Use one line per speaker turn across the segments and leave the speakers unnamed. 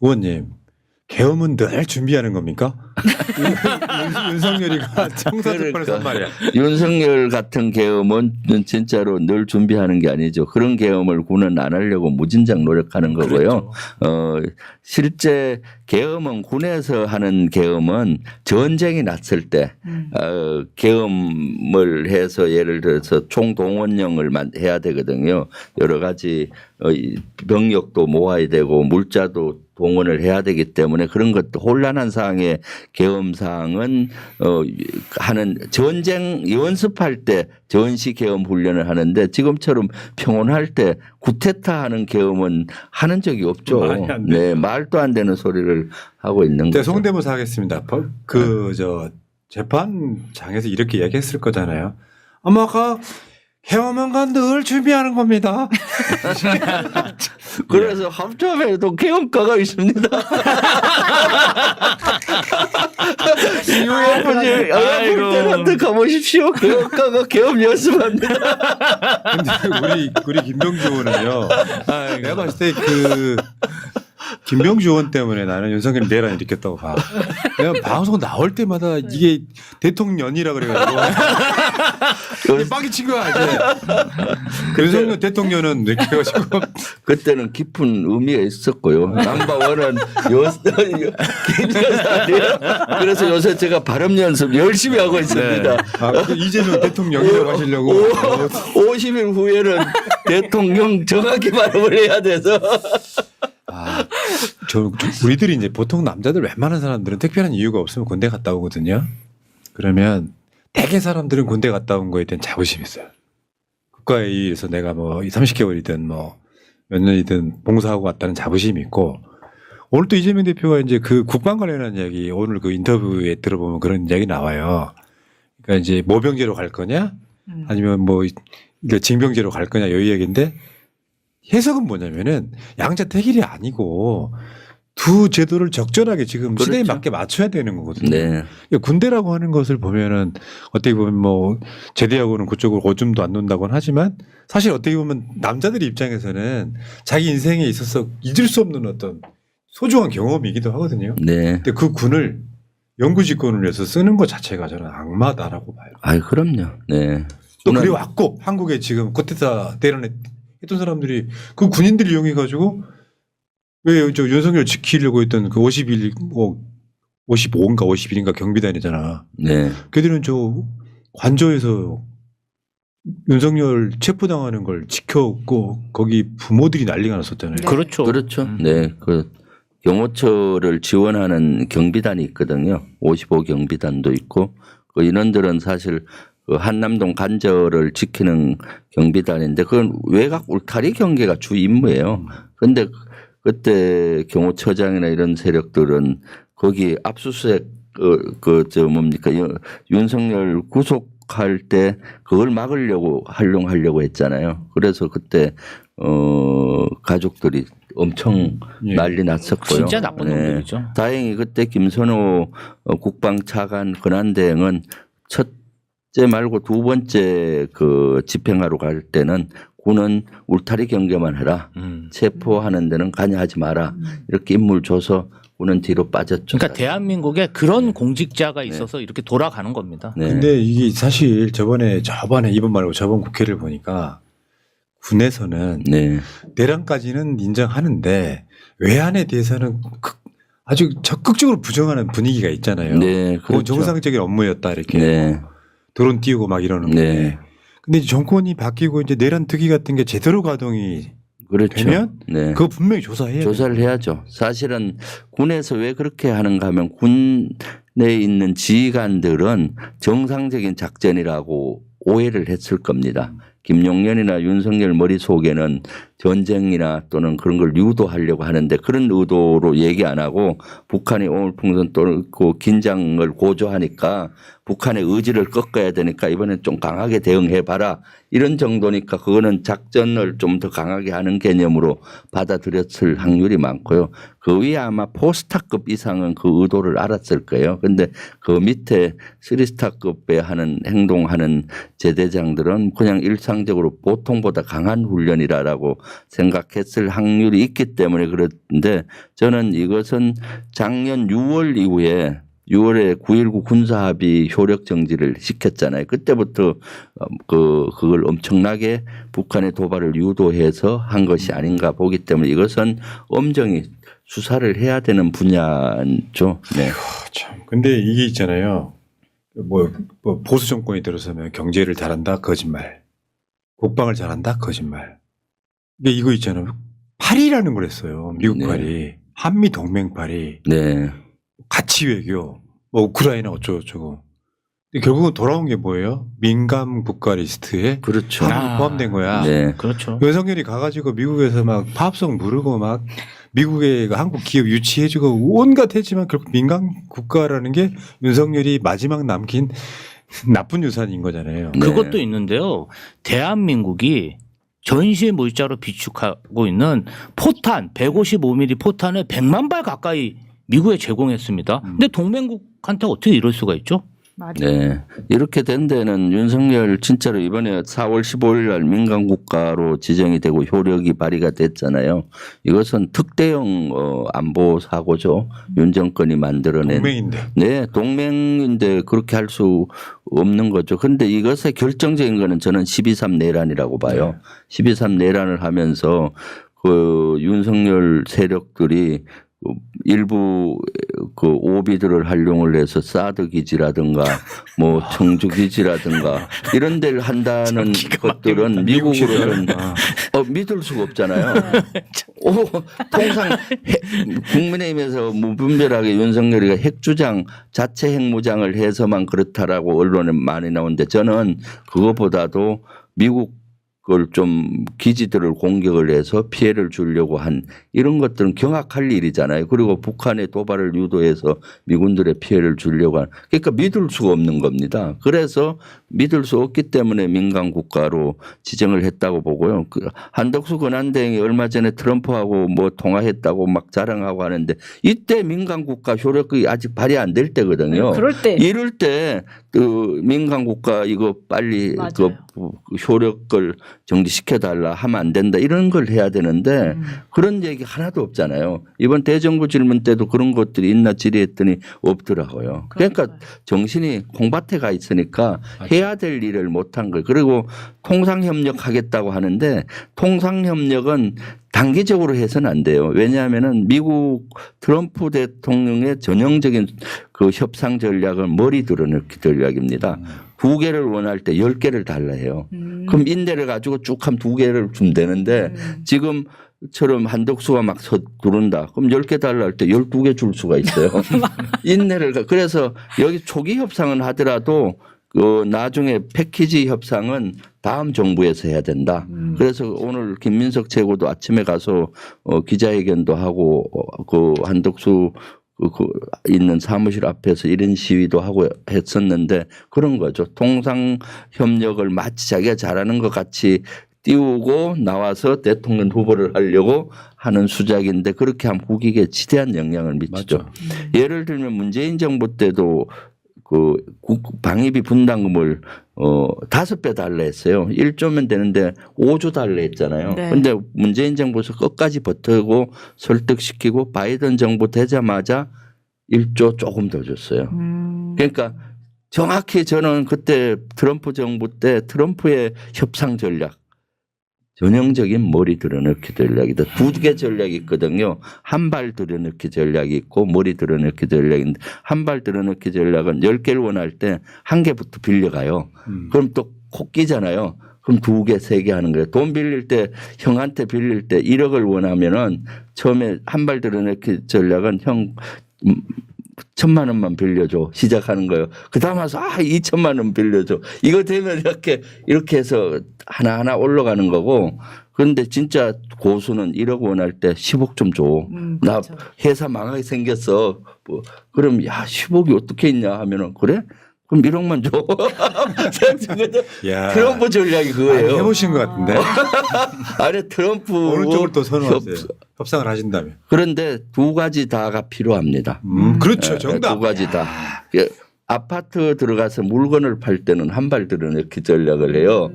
의원님, 계엄은 늘 준비하는 겁니까? 윤석열이가 청사특권을 한 말이야.
윤석열 같은 계엄은 진짜로 늘 준비하는 게 아니죠. 그런 계엄을 군은 안 하려고 무진장 노력하는 거고요. 실제 계엄은 군에서 하는 계엄은 전쟁이 났을 때 계엄을 해서 예를 들어서 총동원령을 해야 되거든요. 여러 가지 병력도 모아야 되고 물자도 동원을 해야 되기 때문에 그런 것도 혼란한 상황의 계엄 사항은 하는 전쟁 연습할 때 전시 계엄 훈련을 하는데 지금처럼 평온할 때 구테타 하는 계엄은 하는 적이 없죠. 네, 말도 안 되는 소리를 하고 있는 거죠.
성대모사 하겠습니다. 재판장에서 이렇게 얘기했을 거잖아요. 아마가 계엄은 늘 준비하는 겁니다.
그래서 합참에도 계엄과가 있습니다. UFO한테 가보십시오. 계엄과가 계엄 연습합니다.
근데 우리 김병주 의원은요. 내가 봤을 때 김병주 의원 때문에 나는 윤석열 내란 일으켰다고 봐. 내가 방송 나올 때마다 이게 대통령이라 그래가지고 이게 빡이 친 거야 이제. 윤석열 대통령은 이렇게 해가지고
그때는 깊은 의미가 있었고요. 넘버원은 김여사예요. 그래서 요새 제가 발음 연습 열심히 하고 있습니다.
네. 이재명 대통령이라고 하시려고
50일 후에는 대통령 정확히 발음을 해야 돼서.
우리들이 이제 보통 남자들 웬만한 사람들은 특별한 이유가 없으면 군대 갔다 오거든요. 그러면 대개 사람들은 군대 갔다 온 거에 대한 자부심이 있어요. 국가에 의해서 내가 뭐 30개월이든 뭐 몇 년이든 봉사하고 왔다는 자부심이 있고, 오늘 또 이재명 대표가 이제 그 국방 관련한 이야기 오늘 그 인터뷰에 들어보면 그런 이야기 나와요. 그러니까 이제 모병제로 갈 거냐 아니면 뭐 징병제로 갈 거냐 이 이야기인데, 해석은 뭐냐면은 양자택일이 아니고 두 제도를 적절하게 지금
그렇죠.
시대에 맞게 맞춰야 되는 거거든요.
네.
그러니까 군대라고 하는 것을 보면은 어떻게 보면 뭐 제대하고는 그쪽으로 오줌도 안 논다고는 하지만 사실 어떻게 보면 남자들 입장에서는 자기 인생에 있어서 잊을 수 없는 어떤 소중한 경험이기도 하거든요.
네.
근데 그 군을 영구집권을 위해서 쓰는 것 자체가 저는 악마다라고 봐요.
아이 그럼요. 네.
또 그래 왔고 한국에 지금 쿠데타 대련에 했던 사람들이 그 군인들 이용해 가지고 왜 저 윤석열 지키려고 했던 그 50일 55인가 50일인가 경비단이잖아.
네.
걔들은 저 관저에서 윤석열 체포당하는 걸 지켰고 거기 부모들이 난리가 났었잖아요.
네.
그렇죠.
그렇죠. 네. 그 경호처를 지원하는 경비단이 있거든요. 55 경비단도 있고 그 인원들은 사실 그 한남동 관저를 지키는 경비단인데 그건 외곽 울타리 경계가 주 임무예요. 그런데 그때 경호처장이나 이런 세력들은 거기 압수수색 윤석열 구속할 때 그걸 막으려고 활용하려고 했잖아요. 그래서 그때 가족들이 엄청 난리 났었고요.
진짜 나쁜 놈들이죠.
다행히 그때 김선호 국방차관 권한대행은 첫째 말고 두 번째 그 집행하러 갈 때는 군은 울타리 경계만 해라. 체포하는 데는 관여하지 마라. 이렇게 임무를 줘서 군은 뒤로 빠졌죠.
그러니까 대한민국에 그런 공직자가 있어서 이렇게 돌아가는 겁니다.
네.
근데 이게 사실 저번에 이번 말고 저번 국회를 보니까 군에서는
네.
내란까지는 인정하는데 외환에 대해서는 아주 적극적으로 부정하는 분위기가 있잖아요.
네,
그건
그렇죠.
정상적인 업무였다 이렇게
네.
드론 띄우고 막 이러는 건데.
네.
근데 이제 정권이 바뀌고 이제 내란 특위 같은 게 제대로 가동이
그렇죠.
되면
네.
그거 분명히 조사해야
조사를 해야죠. 사실은 군에서 왜 그렇게 하는가 하면 군에 있는 지휘관들은 정상적인 작전이라고 오해를 했을 겁니다. 김용년이나 윤석열 머릿속에는 전쟁이나 또는 그런 걸 유도하려고 하는데 그런 의도로 얘기 안 하고 북한이 오물풍선 떨고 긴장을 고조하니까 북한의 의지를 꺾어야 되니까 이번엔 좀 강하게 대응해봐라 이런 정도니까 그거는 작전을 좀 더 강하게 하는 개념으로 받아들였을 확률이 많고요. 그 위에 아마 포스타급 이상은 그 의도를 알았을 거예요. 근데 그 밑에 3스타급에 하는 행동하는 제대장들은 그냥 일상적으로 보통보다 강한 훈련이라고 생각했을 확률이 있기 때문에 그런데 저는 이것은 작년 6월 이후에 6월에 9.19 군사합의 효력 정지를 시켰잖아요. 그때부터 그걸 엄청나게 북한의 도발을 유도해서 한 것이 아닌가 보기 때문에 이것은 엄정히 수사를 해야 되는 분야죠. 네.
참. 근데 이게 있잖아요. 뭐 보수 정권이 들어서면 경제를 잘한다 거짓말, 국방을 잘한다 거짓말. 근데 이거 있잖아요. 팔이라는 걸 했어요. 미국
네.
팔이, 한미 동맹 팔이,
네.
가치 외교, 뭐 우크라이나 어쩌고저쩌고. 근데 결국은 돌아온 게 뭐예요? 민감 국가 리스트에
그렇죠.
한국이 포함된 거야.
네.
그렇죠.
윤석열이 가가지고 미국에서 막 파업성 부르고 막 미국의 그 한국 기업 유치해주고 온갖 했지만 결국 민간 국가라는 게 윤석열이 마지막 남긴 나쁜 유산인 거잖아요.
네.
그것도 있는데요. 대한민국이 전시의 물자로 비축하고 있는 포탄 155mm 포탄을 100만 발 가까이 미국에 제공했습니다. 근데 동맹국한테 어떻게 이럴 수가 있죠?
맞아요.
네. 이렇게 된 데는 윤석열 진짜로 이번에 4월 15일 날 민간 국가로 지정이 되고 효력이 발휘가 됐잖아요. 이것은 특대형 안보 사고죠. 윤 정권이 만들어낸.
동맹인데.
네, 동맹인데 그렇게 할 수 없는 거죠. 그런데 이것의 결정적인 거는 저는 12.3 내란이라고 봐요. 12.3 내란을 하면서 그 윤석열 세력들이 일부 그 오비들을 활용을 해서 사드 기지라든가 뭐 청주 기지라든가 이런 데를 한다는 것들은 미국으로는 믿을 수가 없잖아요. 통상 국민의힘에서 무분별하게 윤석열이가 핵주장 자체 핵무장을 해서만 그렇다라고 언론에 많이 나오는데 저는 그것보다도 미국 그걸 좀 기지들을 공격을 해서 피해를 주려고 한 이런 것들은 경악할 일이잖아요. 그리고 북한의 도발을 유도해서 미군들의 피해를 주려고 한 그러니까 믿을 수가 없는 겁니다. 그래서 믿을 수 없기 때문에 민간 국가로 지정을 했다고 보고요. 그 한덕수 권한대행이 얼마 전에 트럼프하고 뭐 통화했다고 막 자랑하고 하는데 이때 민간 국가 효력이 아직 발휘 안 될 때거든요.
그럴 때
이럴 때 그 민간 국가 이거 빨리 그 효력을 정지시켜달라 하면 안 된다 이런 걸 해야 되는데 그런 얘기 하나도 없잖아요. 이번 대정부 질문 때도 그런 것들이 있나 질의했더니 없더라고요. 그러니까 정신이 콩밭에 가 있으니까 해야 될 일을 못한 거예요. 그리고 통상협력 하겠다고 하는데 통상협력은 단기적으로 해서는 안 돼요. 왜냐하면은 미국 트럼프 대통령의 전형적인 그 협상 전략은 머리 들어넣기 전략입니다. 2개를 원할 때 10개를 달라 해요. 그럼 인내를 가지고 쭉 하면 2개를 주면 되는데 지금처럼 한덕수가 막 들어온다. 그럼 10개 달라 할 때 12개 줄 수가 있어요. 인내를 그래서 여기 초기 협상은 하더라도 그 나중에 패키지 협상은 다음 정부에서 해야 된다. 그래서 오늘 김민석 최고도 아침에 가서 기자회견도 하고 그 한덕수 그 있는 사무실 앞에서 이런 시위도 하고 했었는데 그런 거죠. 통상 협력을 마치 자기가 잘하는 것 같이 띄우고 나와서 대통령 후보를 하려고 하는 수작인데 그렇게 하면 국익에 지대한 영향을 미치죠.
맞죠.
예를 들면 문재인 정부 때도 그 방위비 분담금을 5배 달라 했어요. 1조면 되는데 5조 달라 했잖아요. 그런데 문재인 정부에서 끝까지 버티고 설득시키고 바이든 정부 되자마자 1조 조금 더 줬어요. 그러니까 정확히 저는 그때 트럼프 정부 때 트럼프의 협상 전략 전형적인 머리 들어넣기 전략이다. 2개 전략이 있거든요. 한 발 들어넣기 전략이 있고 머리 들어넣기 전략인데 한 발 들어넣기 전략은 10개를 원할 때 1개부터 빌려가요. 그럼 또 콕 끼잖아요. 그럼 2개, 3개 하는 거예요. 돈 빌릴 때 형한테 빌릴 때 1억을 원하면은 처음에 한 발 들어넣기 전략은 형 1,000만 원만 빌려줘 시작하는 거예요. 그 다음 와서 2,000만 원 빌려줘. 이거 되면 이렇게 해서 하나하나 올라가는 거고 그런데 진짜 고수는 1억 원할 때 10억 좀 줘. 나
그렇죠.
회사 망하게 생겼어. 뭐 그럼 야 10억이 어떻게 있냐 하면은 그래? 그럼 1억만 줘.
야.
트럼프 전략이 그거예요.
해보신 것 같은데.
아니 트럼프
어느 쪽을 또 선호하세요? 협상을 하신다면.
그런데 2가지 다가 필요합니다.
그렇죠.
네,
정답.
2가지 다. 아파트 들어가서 물건을 팔 때는 한 발 들어넣기 전략을 해요.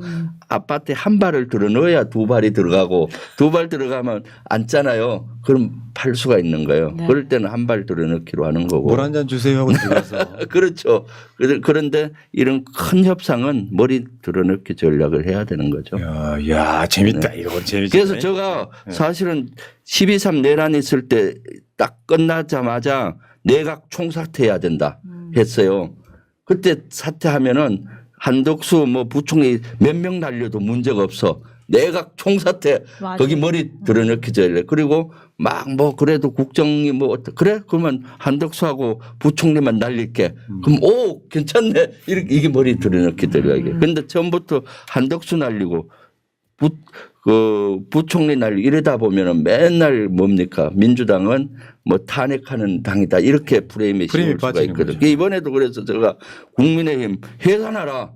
아파트에 한 발을 들어넣어야 두 발이 들어가고 두 발 들어가면 앉잖아요. 그럼 팔 수가 있는 거예요.
네.
그럴 때는 한 발 들어넣기로 하는 거고.
물 한 잔 주세요 하고 들어가서.
그렇죠. 그런데 이런 큰 협상은 머리 들어넣기 전략을 해야 되는 거죠.
야 재밌다. 이거 재밌다.
그래서 제가 사실은 12.3 내란 있을 때 딱 끝나자마자 내각 총사퇴해야 된다 했어요. 그때 사퇴하면은 한덕수 뭐 부총리 몇 명 날려도 문제가 없어. 내각 총사퇴
맞아.
거기 머리 들어넣기 전에 그리고 막 뭐 그래도 국정이 뭐 그래 그러면 한덕수하고 부총리만 날릴게. 그럼 오 괜찮네 이게 머리 들어넣기 전략이에요. 그런데 처음부터 한덕수 날리고 부총리 날리고 이러다 보면은 맨날 뭡니까 민주당은 뭐 탄핵하는 당이다 이렇게 프레임이 씌울 수가
빠지는
있거든.
거죠.
이번에도 그래서 제가 국민의힘 해산하라.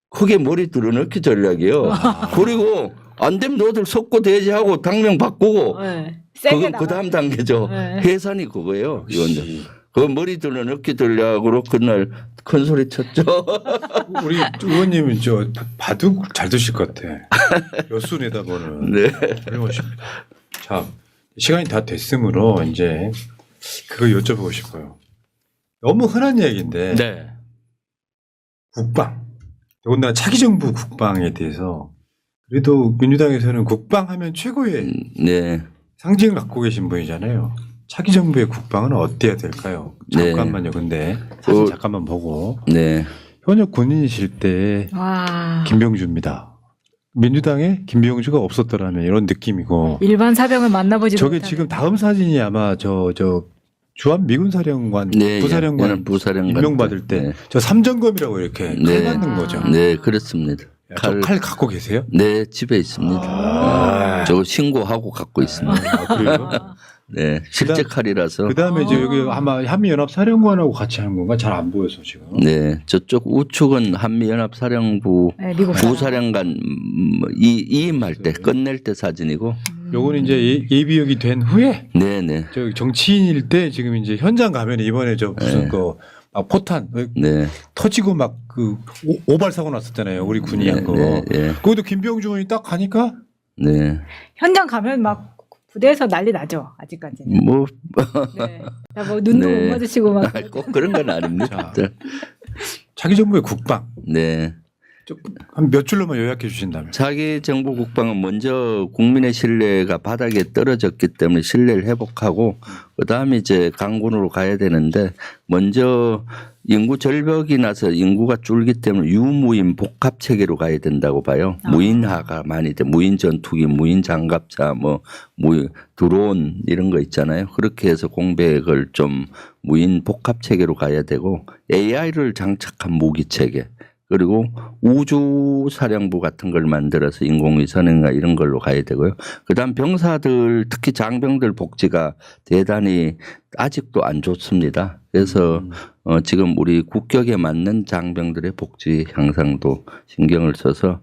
크게 머리 들어넣기 전략이에요. 그리고 안 되면 너들 속고 대지하고 당명 바꾸고
네. 세게
그건
나가요.
그 다음 단계죠.
네.
해산이 그거예요. 이건
역시.
그 머리 들어넣기 전략으로 그날 큰 소리 쳤죠.
우리 의원님은 저 바둑 잘 드실 것 같아. 여수 내다보는.
네.
훌륭하십니다. 자 시간이 다 됐으므로 이제 그거 여쭤보고 싶어요. 너무 흔한 얘기인데
네.
국방. 더군다나 차기 정부 국방에 대해서 그래도 민주당에서는 국방하면 최고의
네.
상징을 갖고 계신 분이잖아요. 차기 정부의 국방은 어때야 될까요?
네.
잠깐만요. 근데 사진 잠깐만 보고
네.
현역 군인이실 때
와.
김병주입니다. 민주당에 김병주가 없었더라면 이런 느낌이고
일반 사병을 만나보지
저게
못하는.
지금 다음 사진이 아마 저 주한 미군사령관
네.
부사령관
부사령관
임명받을 때
네.
저 삼정검이라고 이렇게
네.
칼 맞는 거죠.
네, 그렇습니다.
저 칼 갖고 계세요?
네, 집에 있습니다.
아.
저거 신고하고 갖고 있습니다.
아, 그래요?
네, 실제
그다음-
칼이라서.
그 다음에 이제 여기 아마 한미연합사령관하고 같이 하는 건가? 잘 안 보여서 지금.
네, 저쪽 우측은 한미연합사령부
네, 미국 사람.
부사령관 이임할 때 끝낼 때 사진이고.
요거는 이제 예비역이 된 후에
네, 네,
저 정치인일 때 지금 이제 현장 가면 이번에 저 무슨
네.
막 포탄
네,
터지고 막 그 오발 사고 났었잖아요. 우리 군이 한 거.
네, 네,
그것도 김병주 의원이 딱 가니까
네.
현장 가면 막 부대에서 난리 나죠. 아직까지는.
뭐,
네. 다 뭐 눈도
네.
못 마주치고 막.
꼭 그런 건 아닙니다.
차기 정부의 국방
네.
한 몇 줄로만 요약해 주신다면.
차기 정부 국방은 먼저 국민의 신뢰가 바닥에 떨어졌기 때문에 신뢰를 회복하고 그다음에 이제 강군으로 가야 되는데 먼저 인구 절벽이 나서 인구가 줄기 때문에 유무인 복합 체계로 가야 된다고 봐요. 무인화가 많이 돼. 무인 전투기, 무인 장갑차, 뭐 드론 이런 거 있잖아요. 그렇게 해서 공백을 좀 무인 복합 체계로 가야 되고 AI를 장착한 무기 체계. 그리고 우주사령부 같은 걸 만들어서 인공위성이나 이런 걸로 가야 되고요. 그다음 병사들 특히 장병들 복지가 대단히 아직도 안 좋습니다. 그래서 지금 우리 국격에 맞는 장병들의 복지 향상도 신경을 써서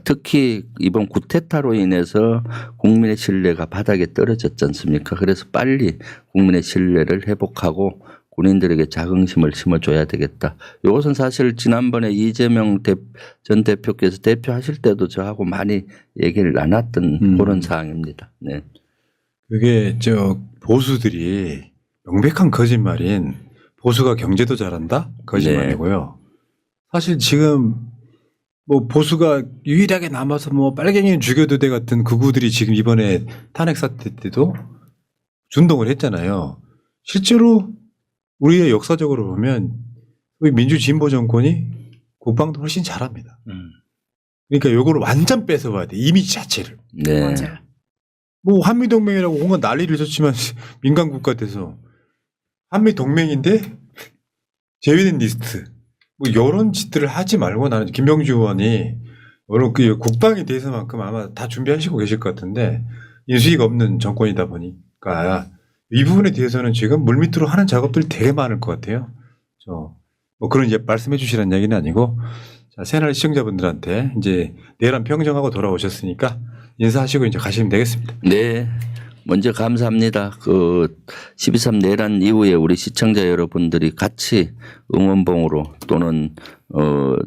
특히 이번 쿠데타로 인해서 국민의 신뢰가 바닥에 떨어졌지 않습니까? 그래서 빨리 국민의 신뢰를 회복하고 군인들에게 자긍심을 심어줘야 되겠다. 이것은 사실 지난번에 이재명 전 대표께서 대표하실 때도 저하고 많이 얘기를 나눴던 그런 사항입니다. 네.
그게 저 보수들이 명백한 거짓말인 보수가 경제도 잘한다? 거짓말이고요. 사실 지금 뭐 보수가 유일하게 남아서 뭐 빨갱이는 죽여도 돼 같은 극우들이 지금 이번에 탄핵 사태 때도 준동을 했잖아요. 실제로 우리의 역사적으로 보면 우리 민주진보 정권이 국방도 훨씬 잘합니다. 그러니까 요거를 완전 뺏어봐야 돼. 이미지 자체를.
네.
맞아요.
뭐 한미동맹이라고 온갖 난리를 쳤지만 민간 국가 돼서 한미동맹인데 제외된 리스트 뭐 이런 짓들을 하지 말고 나는 김병주 의원이 이런 그 국방에 대해서만큼 아마 다 준비하시고 계실 것 같은데 인수위가 없는 정권이다 보니까 이 부분에 대해서는 지금 물밑으로 하는 작업들이 되게 많을 것 같아요. 뭐 그런 이제 말씀해 주시라는 얘기는 아니고 자, 새날 시청자분들한테 이제 내란 평정하고 돌아오셨으니까 인사하시고 이제 가시면 되겠습니다.
네. 먼저 감사합니다. 그 12.3 내란 이후에 우리 시청자 여러분들이 같이 응원봉으로 또는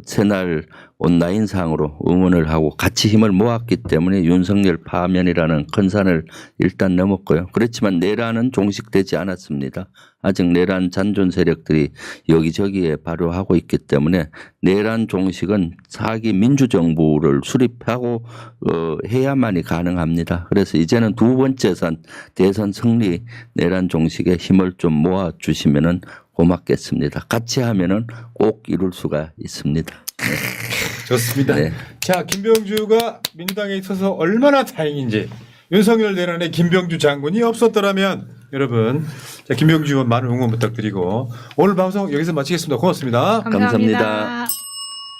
새날 온라인상으로 응원을 하고 같이 힘을 모았기 때문에 윤석열 파면이라는 큰 산을 일단 넘었고요. 그렇지만 내란은 종식되지 않았습니다. 아직 내란 잔존 세력들이 여기저기에 발효하고 있기 때문에 내란 종식은 4기 민주정부를 수립하고 해야만이 가능합니다. 그래서 이제는 두 번째 선 대선 승리 내란 종식에 힘을 좀 모아주시면은 고맙겠습니다. 같이 하면은 꼭 이룰 수가 있습니다.
좋습니다.
네.
자, 김병주가 민주당에 있어서 얼마나 다행인지 윤석열 내란에 김병주 장군이 없었더라면 여러분, 자, 김병주 의원 많은 응원 부탁드리고 오늘 방송 여기서 마치겠습니다. 고맙습니다.
감사합니다.
감사합니다.